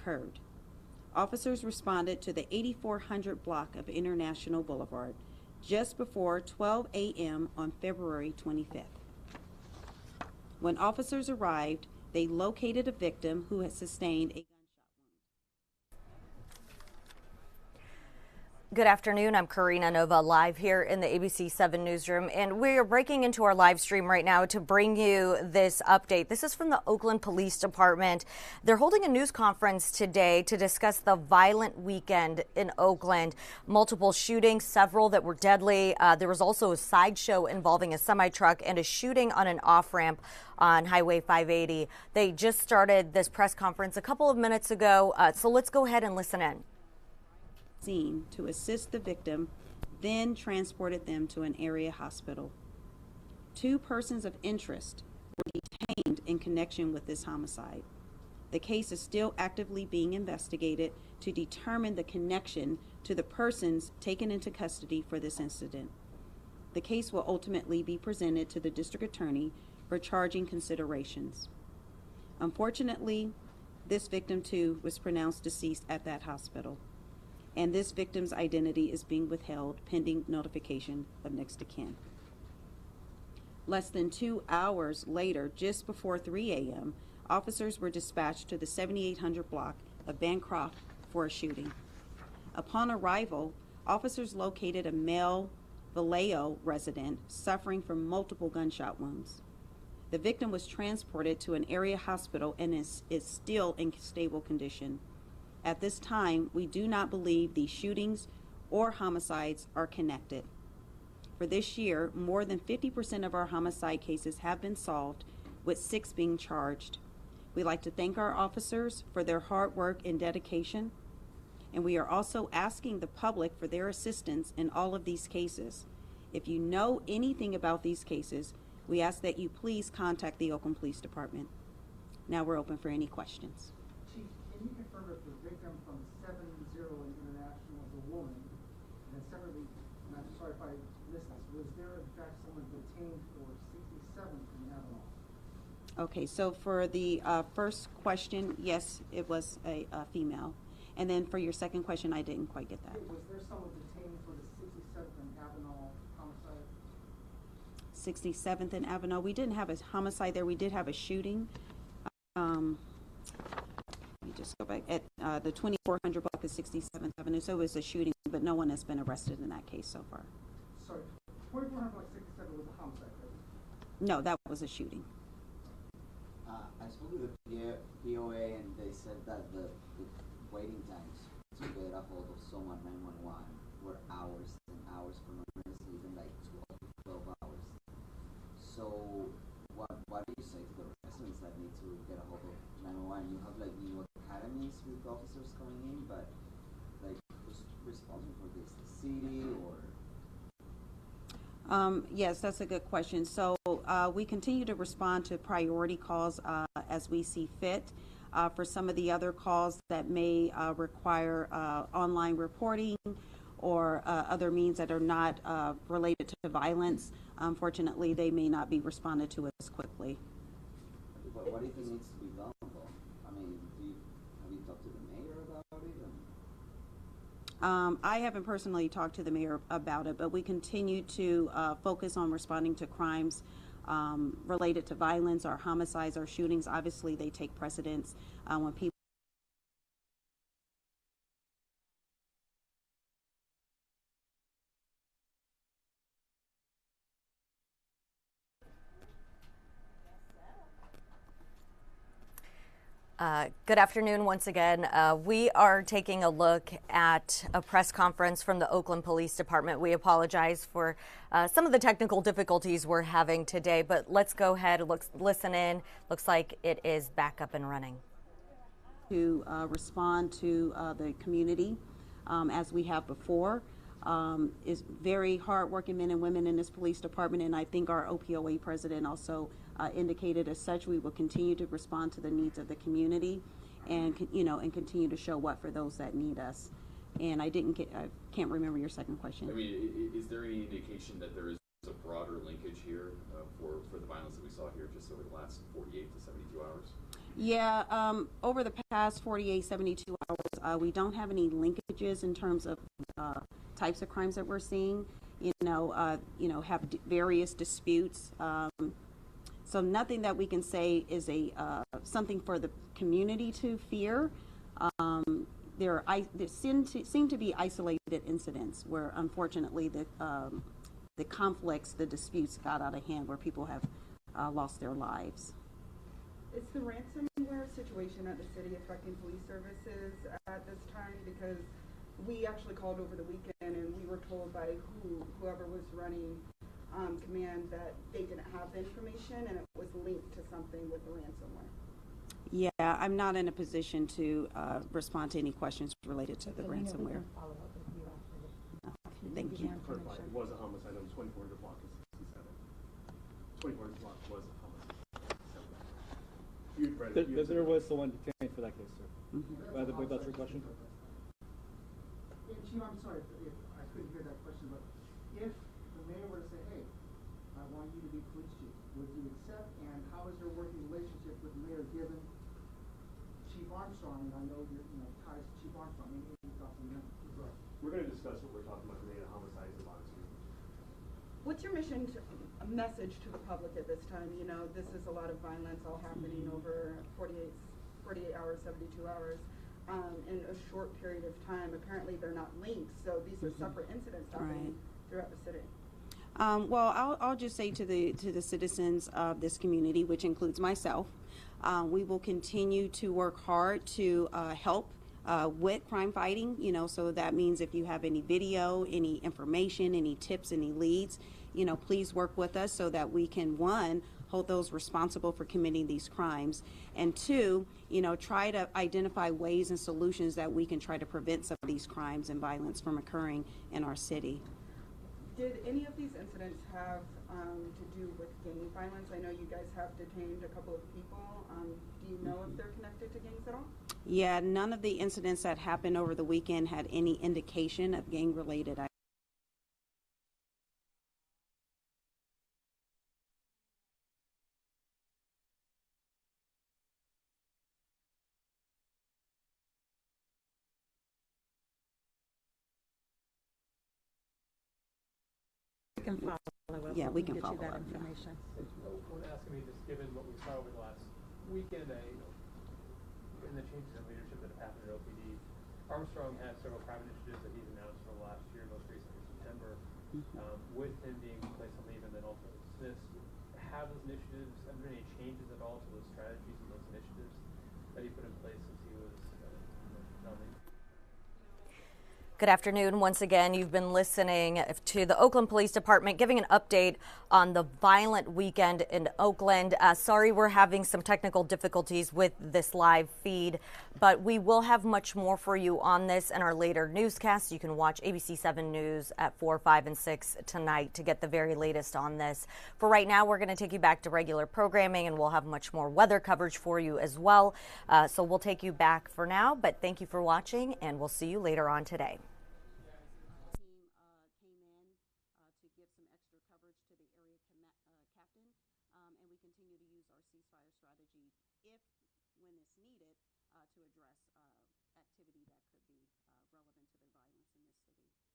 occurred. Officers responded to the 8400 block of International Boulevard just before 12 a.m. on February 25th. When officers arrived, they located a victim who had sustained a gunshot wound. Good afternoon. I'm Karina Nova, live here in the ABC 7 newsroom, and we are breaking into our live stream right now to bring you this update. This is from the Oakland Police Department. They're holding a news conference today to discuss the violent weekend in Oakland. Multiple shootings, several that were deadly. There was also a sideshow involving a semi-truck and a shooting on an off-ramp on Highway 580. They just started this press conference a couple of minutes ago, so let's go ahead and listen in. Scene to assist the victim, then transported them to an area hospital. 2 persons of interest were detained in connection with this homicide. The case is still actively being investigated to determine the connection to the persons taken into custody for this incident. The case will ultimately be presented to the district attorney for charging considerations. Unfortunately, this victim too was pronounced deceased at that hospital, and this victim's identity is being withheld pending notification of next of kin. Less than 2 hours later, just before 3 a.m., officers were dispatched to the 7800 block of Bancroft for a shooting. Upon arrival, officers located a male Vallejo resident suffering from multiple gunshot wounds. The victim was transported to an area hospital and is still in stable condition. At this time, we do not believe these shootings or homicides are connected. For this year, more than 50% of our homicide cases have been solved, with 6 being charged. We'd like to thank our officers for their hard work and dedication, and we are also asking the public for their assistance in all of these cases. If you know anything about these cases, we ask that you please contact the Oakland Police Department. Now we're open for any questions. Chief, can you confirm if the victim from 70 International was a woman? And then separately, and I'm sorry if I missed this, was there in fact someone detained for 67th and Avenue? Okay, so for the first question, yes, it was a female. And then for your second question, I didn't quite get that. Was there someone detained for the 67th and Avenue homicide? 67th and Avenue. We didn't have a homicide there. We did have a shooting. Let me just go back. At the 2400 block of 67th Avenue. So it was a shooting, but no one has been arrested in that case so far. Sorry, 2400 block 67 was a homicide, right? No, that was a shooting. I spoke with the POA and they said that the waiting times to get a hold of someone 911 were hours and hours for numbers, even like 12 hours. So what do you say to the residents that need to get a hold of 911? You have like new academies with officers coming in, but like who's responsible for this? The city or? Yes, that's a good question. So we continue to respond to priority calls as we see fit. For some of the other calls that may require online reporting or other means that are not related to violence, unfortunately, they may not be responded to as quickly. But what do you think needs to be done, though? I mean, have you talked to the mayor about it? I haven't personally talked to the mayor about it, but we continue to focus on responding to crimes related to violence or homicides or shootings. Obviously, they take precedence when people Good afternoon once again. We are taking a look at a press conference from the Oakland Police Department. We apologize for some of the technical difficulties we're having today, but let's go ahead and listen in. Looks like it is back up and running. To respond to the community as we have before. Is very hard-working men and women in this police department, and I think our OPOA president also indicated as such. We will continue to respond to the needs of the community, and and continue to show up for those that need us. And I can't remember your second question. I mean, is there any indication that there is a broader linkage here for the violence that we saw here just over the last 48 to 72 hours? Yeah, over the past 48, 72 hours, we don't have any linkages in terms of types of crimes that we're seeing. Have various disputes. So nothing that we can say is a something for the community to fear. There seem to be isolated incidents where, unfortunately, the conflicts, the disputes got out of hand, where people have lost their lives. Is the ransomware situation at the city affecting police services at this time? Because we actually called over the weekend and we were told by whoever was running command that they didn't have the information and it was linked to something with the ransomware. Yeah, I'm not in a position to respond to any questions related to the ransomware. Thank you. Clarify, it was a homicide on 2400 block of 67. 2400 block was a homicide. There was someone detained for that case, sir. Mm-hmm. By the way, that's your question? Chief, I'm sorry if I couldn't hear that question, but if the mayor were to say, hey, I want you to be police chief, would you accept? And how is your working relationship with the mayor given Chief Armstrong? And I know your ties to Chief Armstrong. Any thoughts on that? We're going to discuss what we're talking about related to homicides and violence. What's your a message to the public at this time? This is a lot of violence all happening over 48 hours, 72 hours. In a short period of time. Apparently they're not linked, so these are separate incidents happening throughout the city. Well, I'll just say to the citizens of this community, which includes myself, we will continue to work hard to help with crime fighting. So that means if you have any video, any information, any tips, any leads, please work with us so that we can, one, hold those responsible for committing these crimes, and two, try to identify ways and solutions that we can try to prevent some of these crimes and violence from occurring in our city. Did any of these incidents have to do with gang violence? I know you guys have detained a couple of people. Do you know if they're connected to gangs at all? Yeah, none of the incidents that happened over the weekend had any indication of gang-related activity. Can follow up. Yeah, we can get follow you that up. information. When asking me, just given what we saw over the last weekend, and the changes in leadership that have happened at OPD, Armstrong had several private initiatives that he's announced for the last year, most recently in September, with him being placed on leave and then ultimately dismissed. Have those initiatives, have there been any changes at all to those strategies and those initiatives that he put in place since he was on leave? Good afternoon. Once again, you've been listening to the Oakland Police Department giving an update on the violent weekend in Oakland. Sorry, we're having some technical difficulties with this live feed, but we will have much more for you on this in our later newscasts. You can watch ABC 7 News at 4, 5, and 6 tonight to get the very latest on this. For right now, we're going to take you back to regular programming, and we'll have much more weather coverage for you as well. So we'll take you back for now, but thank you for watching, and we'll see you later on today. And we continue to use our ceasefire strategy if, when it's needed, to address activity that could be relevant to the violence in this city.